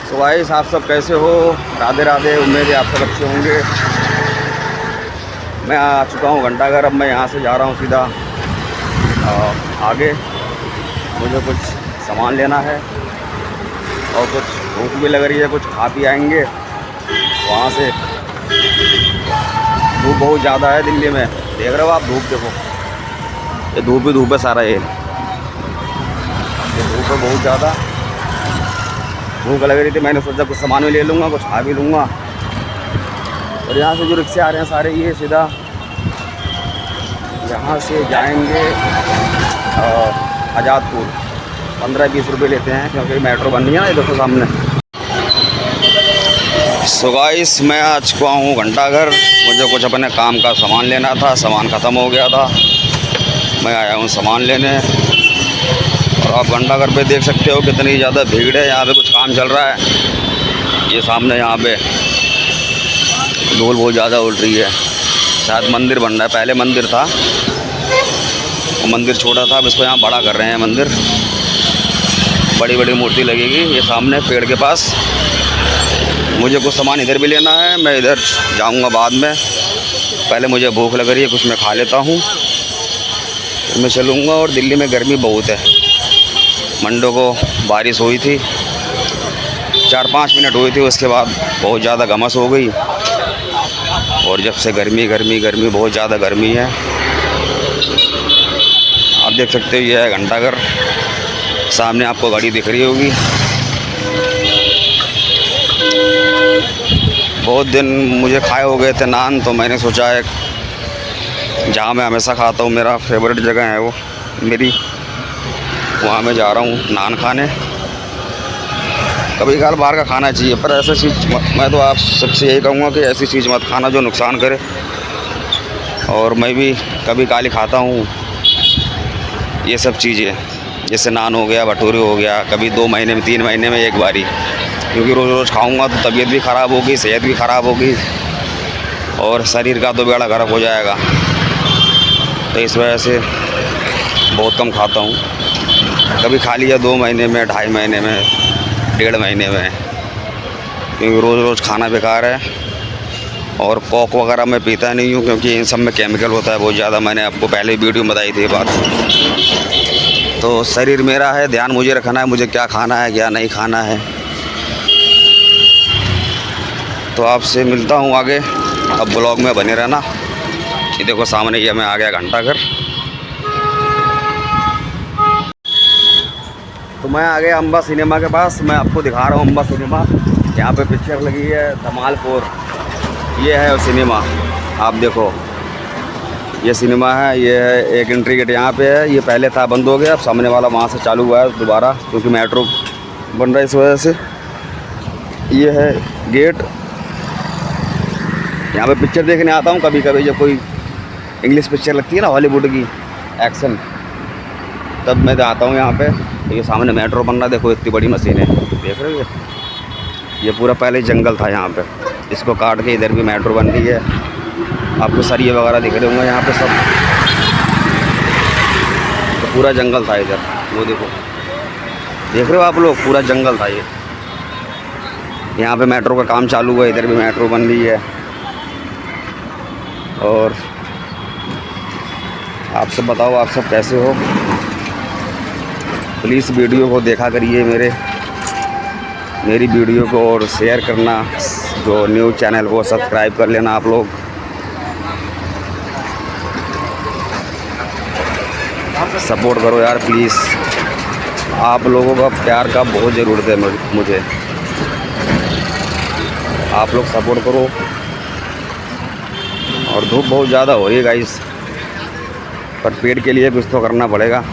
तो गाइस आप सब कैसे हो? राधे राधे। उम्मीद है आप सब अच्छे होंगे। मैं आ चुका हूँ घंटाघर। अब मैं यहाँ से जा रहा हूँ सीधा आगे। मुझे कुछ सामान लेना है और कुछ भूख भी लग रही है, कुछ खा पी आएंगे वहाँ से। धूप बहुत ज़्यादा है दिल्ली में, देख रहे हो आप? धूप देखो, ये धूप ही धूप है सारा। ये धूप है बहुत ज़्यादा। भूख लग रही थी, मैंने सोचा कुछ सामान भी ले लूँगा, कुछ खा भी लूँगा। और यहाँ से जो रिक्शे आ रहे हैं सारे, ये सीधा यहाँ से जाएंगे आज़ादपुर। 15-20 रुपये लेते हैं क्योंकि मेट्रो बन रही है ना, ये देखो सामने। सो गाइस मैं आ चुका हूँ घंटाघर। मुझे कुछ अपने काम का सामान लेना था, सामान ख़त्म हो गया था। मैं आया हूँ सामान लेने। और आप घंटाघर पे देख सकते हो कितनी ज़्यादा भीड़ है। यहाँ पे कुछ काम चल रहा है। ये सामने यहाँ पे धूल बहुत ज़्यादा उड़ रही है। शायद मंदिर बन रहा है। पहले मंदिर था, वो मंदिर छोटा था, अब इसको यहाँ बड़ा कर रहे हैं मंदिर। बड़ी बड़ी मूर्ति लगेगी ये सामने पेड़ के पास। मुझे कुछ सामान इधर भी लेना है, मैं इधर जाऊँगा बाद में। पहले मुझे भूख लग रही है, कुछ मैं खा लेता हूँ, फिर मैं चलूँगा। और दिल्ली में गर्मी बहुत है। मंडे को बारिश हुई थी, 4-5 मिनट हुई थी, उसके बाद बहुत ज़्यादा घमस हो गई। और जब से गर्मी बहुत ज़्यादा गर्मी है। आप देख सकते हो ये है घंटाघर। सामने आपको गाड़ी दिख रही होगी। बहुत दिन मुझे खाए हो गए थे नान, तो मैंने सोचा है जहाँ मैं हमेशा खाता हूँ, मेरा फेवरेट जगह है वो मेरी, वहाँ मैं जा रहा हूँ नान खाने। कभी कभार बाहर का खाना चाहिए, पर ऐसा चीज़ मैं तो आप सबसे यही कहूँगा कि ऐसी चीज़ मत खाना जो नुकसान करे। और मैं भी कभी काली खाता हूँ ये सब चीज़ें, जैसे नान हो गया, भटूरे हो गया, कभी 2 महीने में 3 महीने में एक बारी। क्योंकि रोज़ रोज़ खाऊँगा तो तबीयत भी ख़राब होगी, सेहत भी ख़राब होगी और शरीर का तो बेड़ा गर्क हो जाएगा। तो इस वजह से बहुत कम खाता हूँ। कभी खा लिया 2 महीने में, 2.5 महीने में, 1.5 महीने में। क्योंकि रोज़ रोज़ खाना बेकार है। और कोक वगैरह मैं पीता नहीं हूँ क्योंकि इन सब में केमिकल होता है बहुत ज़्यादा। मैंने आपको पहले वीडियो में बताई थी ये बात। तो शरीर मेरा है, ध्यान मुझे रखना है, मुझे क्या खाना है क्या नहीं खाना है। तो आपसे मिलता हूँ आगे, अब ब्लॉग में बने रहना। ये देखो सामने ये मैं आ गया घंटाघर। तो मैं आ गया अम्बा सिनेमा के पास। मैं आपको दिखा रहा हूँ अम्बा सिनेमा। यहाँ पे पिक्चर लगी है धमाल 4। ये है वो सिनेमा, आप देखो ये सिनेमा है। ये है एक एंट्री गेट यहाँ पे है। ये पहले था, बंद हो गया। अब सामने वाला वहाँ से चालू हुआ है दोबारा, क्योंकि मेट्रो बन रहा है इस वजह से। ये है गेट। यहाँ पे पिक्चर देखने आता हूँ कभी कभी, जब कोई इंग्लिश पिक्चर लगती है ना हॉलीवुड की एक्शन, तब मैं आता हूँ यहाँ पे। ये सामने मेट्रो बन रहा, देखो इतनी बड़ी मशीन है, देख रहे हो? ये पूरा पहले जंगल था यहाँ पे, इसको काट के इधर भी मेट्रो बन रही है। आपको सरिये वगैरह दिख रहे होंगे यहाँ पे सब। तो पूरा जंगल था इधर, वो देखो, देख रहे हो आप लोग? पूरा जंगल था ये। यहाँ पे मेट्रो का काम चालू हुआ है, इधर भी मेट्रो बन रही है। और आप सब बताओ, आप सब कैसे हो? प्लीज़ वीडियो को देखा करिए मेरी वीडियो को, और शेयर करना। जो न्यूज़ चैनल को सब्सक्राइब कर लेना आप लोग। सपोर्ट करो यार प्लीज़। आप लोगों का प्यार का बहुत ज़रूरत है मुझे। आप लोग सपोर्ट करो। और धूप बहुत ज़्यादा हो रही है गाइस, पर पेट के लिए कुछ तो करना पड़ेगा।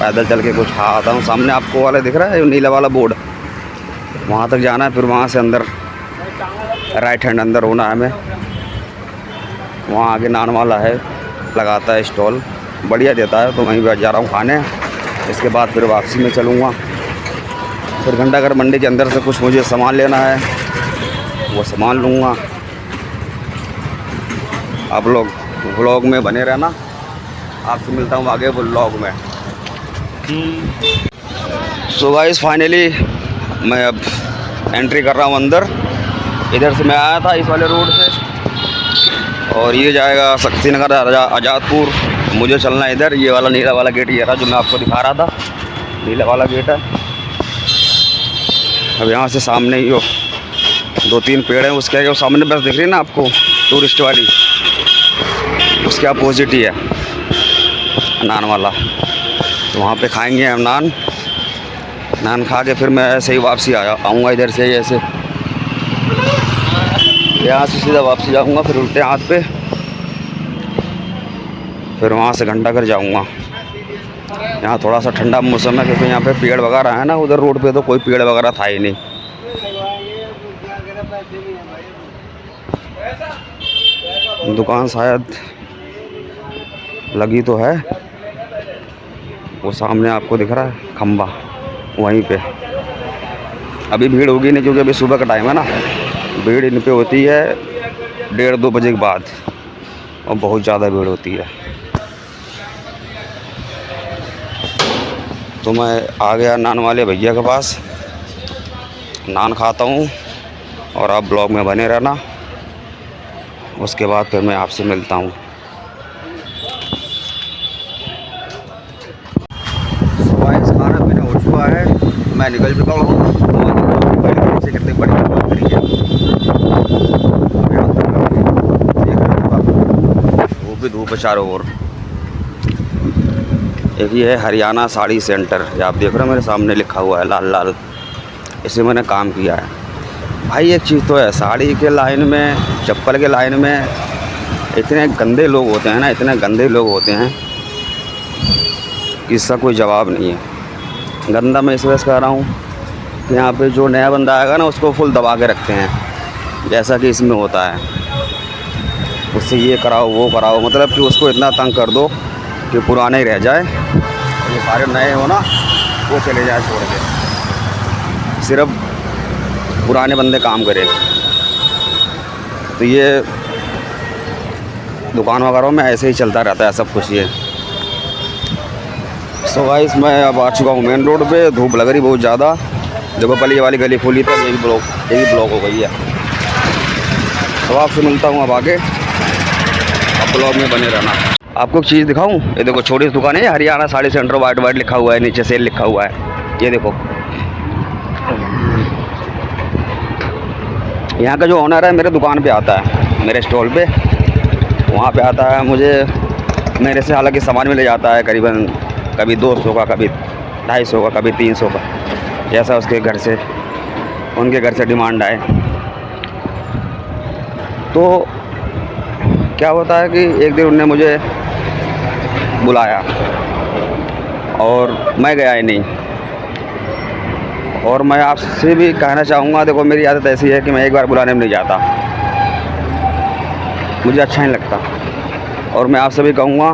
पैदल चल के कुछ खा आता हूँ। सामने आपको वाला दिख रहा है नीला वाला बोर्ड, वहाँ तक जाना है। फिर वहाँ से अंदर राइट हैंड अंदर होना है हमें। वहाँ आगे नान वाला है, लगाता है स्टॉल, बढ़िया देता है। तो वहीं पर जा रहा हूँ खाने। इसके बाद फिर वापसी में चलूँगा। फिर घंटाघर मंडी के अंदर से कुछ मुझे सामान लेना है, वो सामान लूँगा। आप लोग व्लॉग में बने रहना। आपसे मिलता हूँ आगे व्लॉग में। सो गाइस फाइनली मैं अब एंट्री कर रहा हूँ अंदर। इधर से मैं आया था इस वाले रोड से, और ये जाएगा शक्ति नगर आज़ादपुर। मुझे चलना है इधर, ये वाला नीला वाला गेट ये रहा जो मैं आपको दिखा रहा था, नीला वाला गेट है। अब यहाँ से सामने ही हो 2-3 पेड़ हैं, उसके आगे वो सामने बस दिख रही है ना आपको टूरिस्ट वाली, उसके अपोजिट ही है नान वाला। तो वहाँ पे खाएंगे हम नान खा के फिर मैं ऐसे ही वापसी आऊँगा इधर से, ऐसे यहाँ से सीधा वापसी जाऊँगा, फिर उल्टे हाथ पे फिर वहाँ से घंटाघर जाऊँगा। यहाँ थोड़ा सा ठंडा मौसम है क्योंकि यहाँ पे पेड़ वगैरह है ना, उधर रोड पे तो कोई पेड़ वगैरह था ही नहीं। दुकान शायद लगी तो है, वो सामने आपको दिख रहा है खंबा, वहीं पे। अभी भीड़ होगी नहीं क्योंकि अभी सुबह का टाइम है ना, भीड़ इन पे होती है 1:30-2 बजे के बाद, और बहुत ज़्यादा भीड़ होती है। तो मैं आ गया नान वाले भैया के पास, नान खाता हूँ और आप ब्लॉग में बने रहना। उसके बाद फिर मैं आपसे मिलता हूँ। खाना पीना हो चुका है, मैं निकल चुका हूँ। कितनी बड़ी वो भी धूप चारों ओर। एक ये है हरियाणा साड़ी सेंटर, ये आप देख रहे हो मेरे सामने लिखा हुआ है लाल लाल, इसे मैंने काम किया है। भाई एक चीज़ तो है, साड़ी के लाइन में, चप्पल के लाइन में इतने गंदे लोग होते हैं ना, इतने गंदे लोग होते हैं कि इसका कोई जवाब नहीं है। गंदा मैं इस वजह से कह रहा हूँ कि यहाँ पे जो नया बंदा आएगा ना उसको फुल दबा के रखते हैं, जैसा कि इसमें होता है। उससे ये कराओ वो कराओ, मतलब कि उसको इतना तंग कर दो कि पुराने ही रह जाए, ये सारे नए हो ना वो चले जाए छोड़ के, सिर्फ पुराने बंदे काम करें। तो ये दुकान वगैरह में ऐसे ही चलता रहता है सब कुछ। ये सो गाइस मैं अब आ चुका हूँ मेन रोड पे, धूप लग रही बहुत ज़्यादा। देखो पहले ये वाली गली खुली तक यही ब्लॉक हो गई है। तो आपसे मिलता हूँ अब आगे, अब ब्लॉग में बने रहना। आपको एक चीज़ दिखाऊं, ये देखो छोटी सी दुकान है, हरियाणा साड़ी सेंटर, वाइट लिखा हुआ है, नीचे सेल लिखा हुआ है। ये देखो यहाँ का जो ओनर है मेरे दुकान पे आता है, मेरे स्टॉल पे वहाँ पे आता है, मुझे मेरे से हालांकि सामान में ले जाता है करीबन कभी 200 का, कभी 250 का, कभी 300 का, जैसा उसके घर से, उनके घर से डिमांड आए। तो क्या होता है कि एक दिन उनने मुझे बुलाया और मैं गया ही नहीं। और मैं आपसे भी कहना चाहूँगा, देखो मेरी आदत ऐसी है कि मैं एक बार बुलाने में नहीं जाता, मुझे अच्छा नहीं लगता। और मैं आपसे भी कहूँगा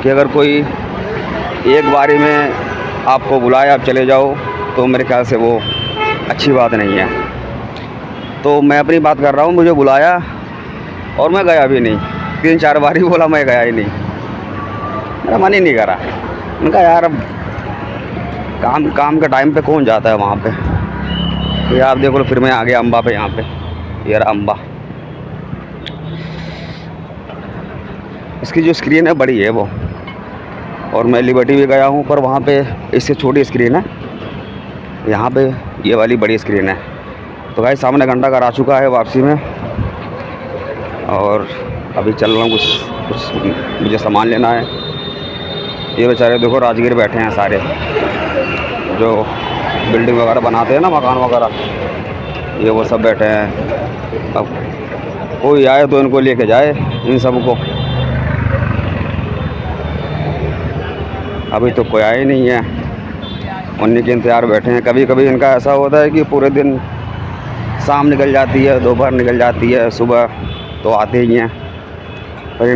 कि अगर कोई एक बारी में आपको बुलाए आप चले जाओ तो मेरे ख्याल से वो अच्छी बात नहीं है। तो मैं अपनी बात कर रहा हूँ, मुझे बुलाया और मैं गया भी नहीं, 3-4 बार ही बोला, मैं गया ही नहीं, मेरा मन ही नहीं करा। मैंने कहा यार अब काम के टाइम पे कौन जाता है वहाँ पे। ये आप देख लो, फिर मैं आ गया अम्बा पे, यहाँ पे ये रहा अम्बा। इसकी जो स्क्रीन है बड़ी है वो, और मैं लिबर्टी भी गया हूँ पर वहाँ पे इससे छोटी स्क्रीन है, यहाँ पे ये वाली बड़ी स्क्रीन है। तो भाई सामने घंटाघर आ चुका है वापसी में, और अभी चल रहा हूँ, कुछ मुझे सामान लेना है। ये बेचारे देखो राजगीर बैठे हैं सारे, जो बिल्डिंग वगैरह बनाते हैं ना, मकान वगैरह, ये वो सब बैठे हैं। अब कोई आए तो इनको लेके जाए इन सबको। अभी तो कोई आया ही नहीं है, उन्हीं के इंतज़ार बैठे हैं। कभी कभी इनका ऐसा होता है कि पूरे दिन शाम निकल जाती है, दोपहर निकल जाती है, सुबह तो आते ही हैं, पर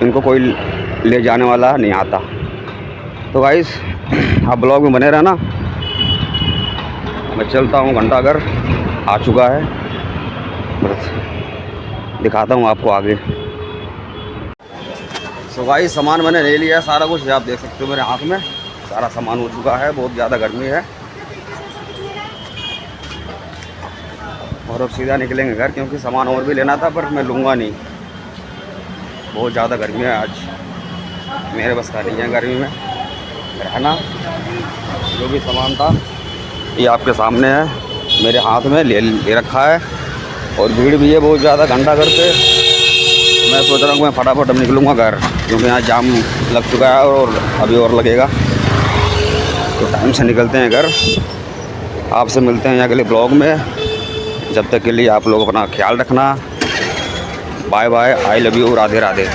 इनको कोई ले जाने वाला नहीं आता। तो गाइस आप ब्लॉग में बने रहना, मैं चलता हूँ, घंटाघर आ चुका है, बस दिखाता हूँ आपको आगे। सो गाइस सामान मैंने ले लिया सारा कुछ, आप देख सकते हो मेरे हाथ में सारा सामान हो चुका है। बहुत ज़्यादा गर्मी है, और अब सीधा निकलेंगे घर, क्योंकि सामान और भी लेना था पर मैं लूँगा नहीं। बहुत ज़्यादा गर्मी है आज, मेरे बस का नहीं है गर्मी में रहना। जो भी सामान था ये आपके सामने है, मेरे हाथ में ले रखा है। और भीड़ भी है बहुत ज़्यादा घंटा घर पे। मैं सोच रहा हूँ मैं फटाफट अब निकलूँगा घर, क्योंकि यहाँ जाम लग चुका है और अभी और लगेगा। तो टाइम से निकलते हैं घर। आपसे मिलते हैं अगले ब्लॉग में। जब तक के लिए आप लोग अपना ख्याल रखना। Bye bye, I love you, Radhe Radhe.